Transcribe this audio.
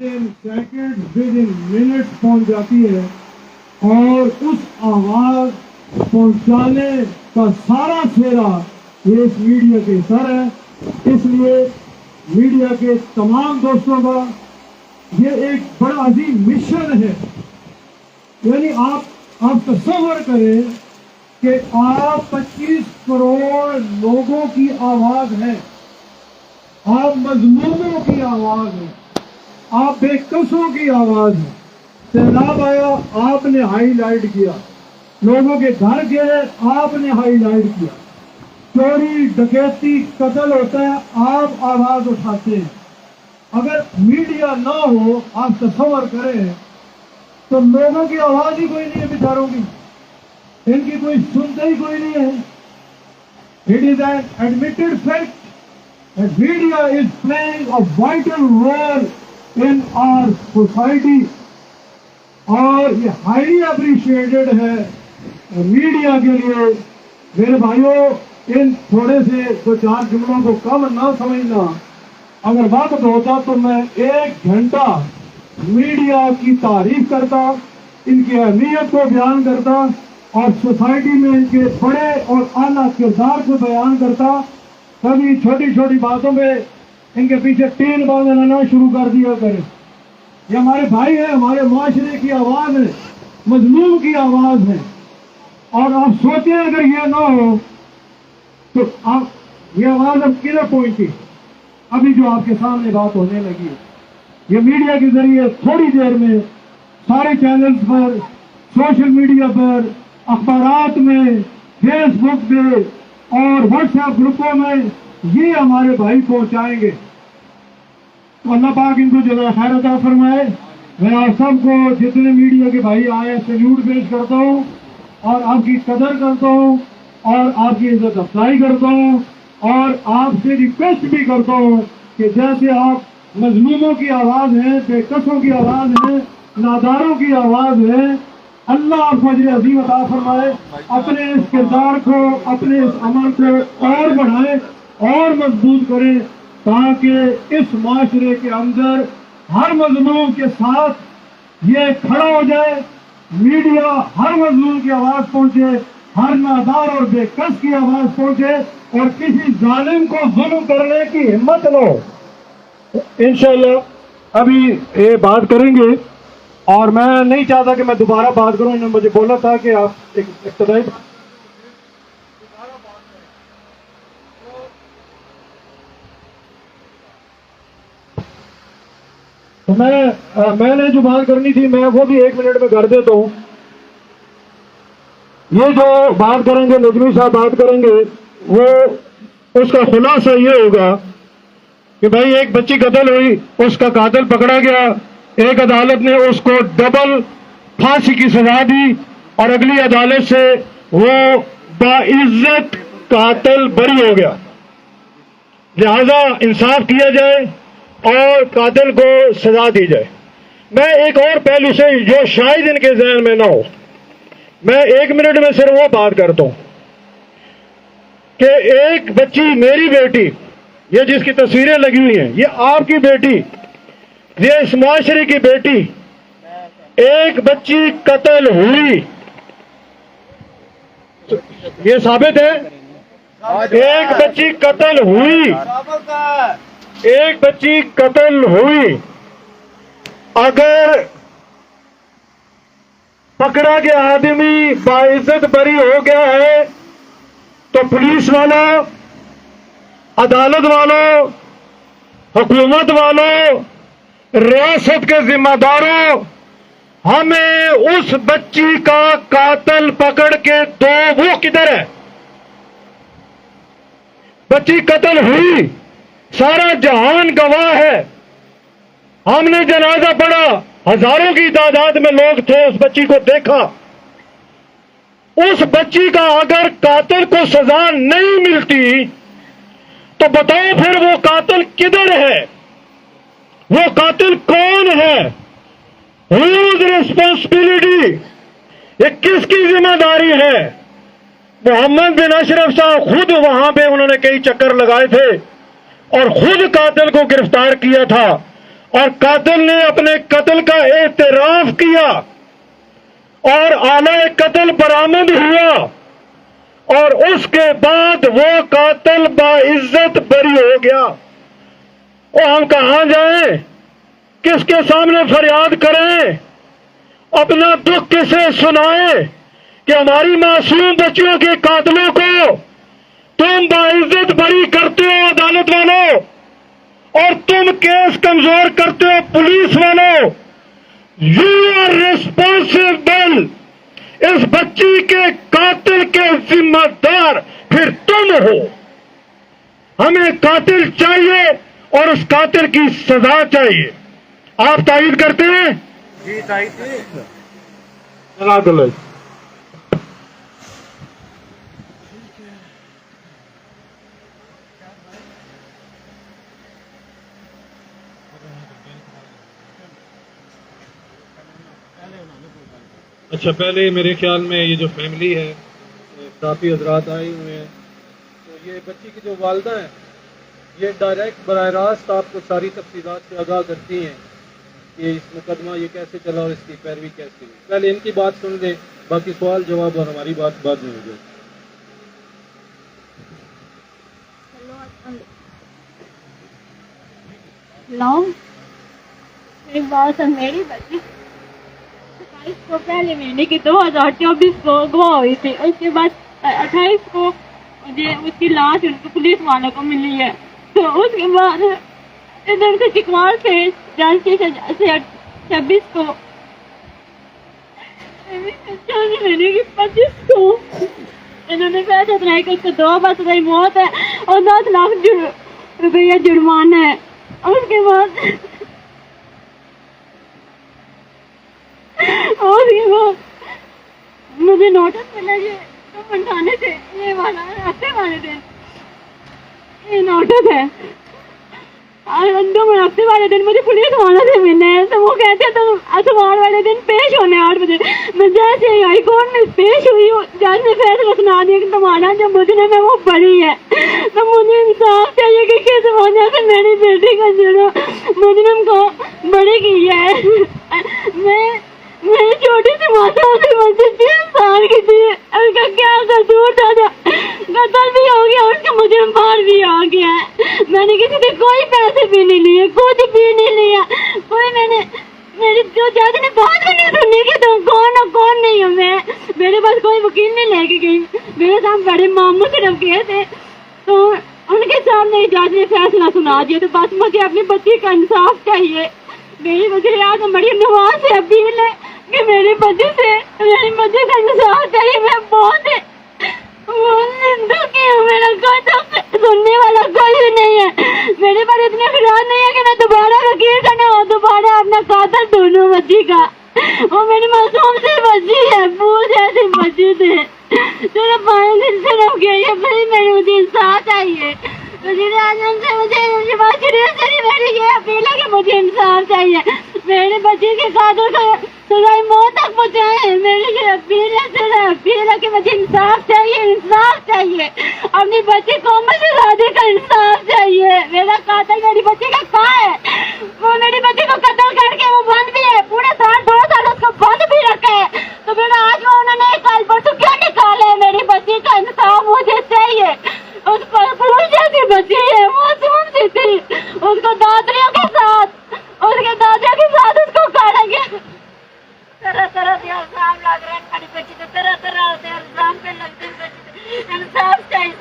Second with in minute पहुंच जाती है और उस आवाज पहुंचाने का सारा फेरा ये इस मीडिया के सर है। इसलिए मीडिया के तमाम दोस्तों का ये एक बड़ा अजीम मिशन है। यानी आप तसव्वुर करें कि आप 25 करोड़ लोगों की आवाज है, आप मजलूमों की आवाज है, आप बेकसों की आवाज है। सैलाब आया, आपने हाईलाइट किया, लोगों के घर गए, आपने हाईलाइट किया, चोरी डकैती कत्ल होता है, आप आवाज उठाते हैं। अगर मीडिया ना हो, आप तसव्वुर करें तो लोगों की आवाज ही कोई नहीं है, बेचारों की, इनकी कोई सुनता ही कोई नहीं है। It is an admitted fact that media is playing a vital role in our society और ये हाईली अप्रिशिएटेड है मीडिया के लिए। मेरे भाइयों, इन थोड़े से दो चार जुमलों को कम ना समझना। अगर वक्त होता तो मैं 1 घंटा मीडिया की तारीफ करता, इनकी अहमियत को बयान करता और सोसाइटी में इनके बड़े और आला किरदार को बयान करता। कभी छोटी छोटी बातों पे इनके पीछे टीन बांधना शुरू कर दिया करें। ये हमारे भाई हैं, हमारे माशरे की आवाज है, मजलूम की आवाज है। और आप सोचें अगर ये ना हो तो आप ये आवाज अब किधर पहुंची? अभी जो आपके सामने बात होने लगी है, ये मीडिया के जरिए थोड़ी देर में सारे चैनल्स पर, सोशल मीडिया पर, अखबारात में, फेसबुक पे और व्हाट्सएप ग्रुपों में ये हमारे भाई पहुंचाएंगे। तो अल्लाह पाक इनको जगह खैर अता फरमाए। मैं आप सबको जितने मीडिया के भाई आए सैल्यूट पेश करता हूँ और आपकी कदर करता हूँ और आपकी इज्जत अफजाई करता हूँ और आपसे रिक्वेस्ट भी करता हूँ कि जैसे आप मजलूमों की आवाज है, बेकसों की आवाज है, नादारों की आवाज है, अल्लाह आपको अजर अजीम अता फरमाए। अपने इस किरदार को, अपने इस अमल को और बढ़ाएं और मजबूत करें ताकि इस माशरे के अंदर हर मजलूम के साथ ये खड़ा हो जाए। मीडिया हर मजलूम की आवाज पहुंचे, हर नादार और बेकस की आवाज पहुंचे और किसी जालिम को जुल्म करने की हिम्मत न हो। इंशाअल्लाह अभी ये बात करेंगे और मैं नहीं चाहता कि मैं दोबारा बात करूं। इन्होंने मुझे बोला था कि आप एक इब्तदाई तो मैंने जो बात करनी थी मैं वो भी 1 मिनट में कर देता हूं। ये जो बात करेंगे, नजमी साहब बात करेंगे, वो उसका खुलासा ये होगा कि भाई एक बच्ची कत्ल हुई, उसका कातिल पकड़ा गया, एक अदालत ने उसको डबल फांसी की सजा दी और अगली अदालत से वो बाइज्जत कातिल बरी हो गया। लिहाजा इंसाफ किया जाए और कातिल को सजा दी जाए। मैं एक और पहलू से जो शायद इनके ज़हन में ना हो, मैं 1 मिनट में सिर्फ वो बात करता हूं कि एक बच्ची, मेरी बेटी, ये जिसकी तस्वीरें लगी हुई हैं, ये आपकी बेटी, ये इस माशरे की बेटी, एक बच्ची कत्ल हुई, ये साबित है। एक बच्ची कत्ल हुई, एक बच्ची कत्ल हुई। अगर पकड़ा गया आदमी बाइज्जत बरी हो गया है तो पुलिस वालों, अदालत वालों, हुकूमत वालों, रियासत के जिम्मेदारों, हमें उस बच्ची का कातिल पकड़ के दो। वो किधर है? बच्ची कत्ल हुई, सारा जहान गवाह है। हमने जनाजा पढ़ा, हजारों की तादाद में लोग थे, उस बच्ची को देखा। उस बच्ची का अगर कातिल को सजा नहीं मिलती तो बताओ फिर वो कातिल किधर है? वो कातिल कौन है? Whose responsibility? ये किसकी जिम्मेदारी है? मोहम्मद बिन अशरफ साहब खुद वहां पे उन्होंने कई चक्कर लगाए थे और खुद कातिल को गिरफ्तार किया था اور قاتل نے اپنے قتل کا اعتراف کیا اور آلہ قتل برآمد ہوا، اور اس کے بعد وہ قاتل باعزت بری ہو گیا۔ اور ہم کہاں جائیں؟ کس کے سامنے فریاد کریں؟ اپنا دکھ کسے سنائیں کہ ہماری معصوم بچیوں کے قاتلوں کو تم باعزت بری کرتے ہو عدالت والوں، اور تم کیس کمزور کرتے ہو پولیس والوں۔ یو آر ریسپانسبل، اس بچی کے قاتل کے ذمہ دار پھر تم ہو۔ ہمیں قاتل چاہیے اور اس قاتل کی سزا چاہیے۔ آپ تائید کرتے ہیں؟ جی تائید۔ اچھا، پہلے میرے خیال میں یہ جو فیملی ہے کافی حضرات آئے ہوئے ہیں، تو یہ بچی کی جو والدہ ہیں یہ ڈائریکٹ براہ راست آپ کو ساری تفصیلات سے آگاہ کرتی ہیں کہ اس مقدمہ یہ کیسے چلا اور اس کی پیروی کیسے ہوئی۔ پہلے ان کی بات سن لیں، باقی سوال جواب اور ہماری بات بعد میں ہو جائے۔ ہلو، ایک بات ہے، میری بچی 27 کو پہلے مہینے کی 2024 کو اغوا ہوئی تھی۔ اس کے بعد 28 کو اس کی لاش ان کو پولیس والوں کو ملی ہے۔ تو اس کے بعد ادھر سے چکوال سے جان کی 26 کو مہینے کی 25 کو انہوں نے فیصلہ سنایا کہ اس کو 2 بار سزائے موت ہے اور 10 لاکھ روپیہ جرمانہ ہے۔ اس کے بعد مجھے نوٹس ملا یہ منڈانے سے، یہ والا ہفتے والے دن یہ نوٹس ہے، ہفتے والے دن مجھے پولیس والوں سے ملنا ہے۔ تو وہ کہتے ہیں تم اتوار والے دن پیش ہونے 8 بجے۔ میں جیسے ہی ہائی کورٹ میں پیش ہوئی ہوں، جج نے فیصلہ سنا دیا کہ تمہارا جو مجرم ہے وہ بری ہے۔ تو مجھے انصاف چاہیے کہ کس وجہ سے میری بیٹی کا مجرم کو بری کی ہے۔ میری چھوٹی سی معصوم سی بچی 3 سال کی تھی، اس کا کیا قصور تھا؟ قتل بھی ہو گیا، اس کا مجرم باہر بھی آ گیا ہے۔ میں نے کسی سے کوئی پیسے بھی نہیں لیے، کچھ بھی نہیں لیا، کوئی میری جو جج نے بات بھی نہیں سنی کہ تم کون ہو کون نہیں ہو۔ میرے پاس کوئی وکیل نہیں لے کے گئی، میرے ساتھ بڑے ماموں صرف گئے تھے، تو ان کے سامنے جج نے فیصلہ سنا دیا۔ تو بس مجھے اپنی بچی کا انصاف چاہیے۔ میری وزیر اعظم مریم نواز سے اپیل ہے کہ میری بچی کا انصاف چاہیے۔ میں بہت دکھی ہوں، میرا کوئی سننے والا کوئی نہیں ہے۔ میرے پاس اتنے خیال نہیں ہے کہ میں دوبارہ وکیل کرنا اور دوبارہ اپنا قاتل ڈھونڈوں بچی کا۔ وہ میری معصوم سی بچی ہے، پھول جیسی بچی تھی، صرف 5 دن صرف گئی ہے۔ مجھے انصاف چاہیے۔ وزیر اعظم سے مجھے شہباز شریف سے میری یہ اپیل ہے کہ مجھے انصاف چاہیے۔ میرے بچے کے قاتل کو سزائے موت تک پہنچائے۔ میری یہ اپیل ہے کہ مجھے انصاف چاہیے، انصاف چاہیے۔ اپنی بچی کومل شہزادی کا انصاف چاہیے۔ میرا قاتل میری بچی کا کہاں ہے؟ وہ میری بچی کو قتل کر کے وہ بند بھی ہے، پورے 2 سال اس کو بند بھی رکھا ہے۔ تو پھر آج وہ انہوں نے کل پرسوں کیا نکالے؟ میری بچی کا انصاف مجھے چاہیے۔ اس پر پھول جیسی بچی ہے، معصوم سی تھی، اس کو دادریوں کے ساتھ، اس کے دادیوں کے ساتھ اس کو کاٹا گیا۔ طرح طرح کے الزام لگ رہے ہیں، میری بچی کو طرح طرح سے الزام پہ لگتے ہیں۔ انصاف چاہیے،